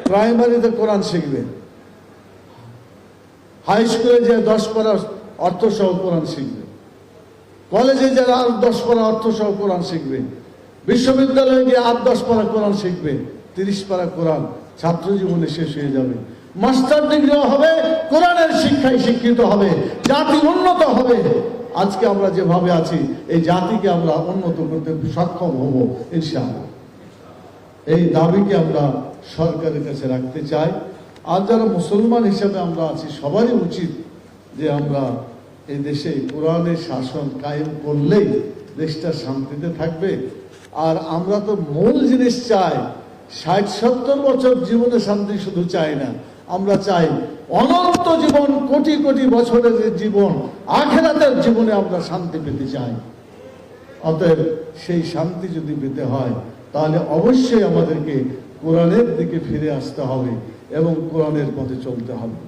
প্রাইমারিতে কোরআন শিখবে, হাই স্কুলে যে 10 পারা অর্থ সহ কোরআন শিখবে, কলেজে যারা 10 পারা অর্থ সহ কোরআন শিখবে, বিশ্ববিদ্যালয়ে গিয়ে 8-10 পারা কোরআন শিখবে, 30 পারা কোরআন ছাত্র জীবনে শেষ হয়ে যাবে। মাস্টার ডিগ্রিও হবে, কোরআনের শিক্ষায় শিক্ষিত হবে, জাতি উন্নত হবে। আজকে আমরা যেভাবে আছি এই জাতিকে আমরা উন্নত করতে সক্ষম হব ইনশাআল্লাহ। এই দাবিকে আমরা সরকারের কাছে রাখতে চাই। আর যারা মুসলমান হিসাবে আমরা আছি সবারই উচিত যে আমরা এই দেশে কোরআনের শাসন কায়েম করলেই দেশটা শান্তিতে থাকবে। আর আমরা তো মূল জিনিস চাই, 60-70 বছর জীবনে শান্তি শুধু চাই না, আমরা চাই অনন্ত জীবন, কোটি কোটি বছরের জীবন, আখিরাতের জীবনে আমরা শান্তি পেতে চাই। অতএব সেই শান্তি যদি পেতে হয় তাহলে অবশ্যই আমাদেরকে কোরআনের দিকে ফিরে আসতে হবে এবং কোরআনের পথে চলতে হবে।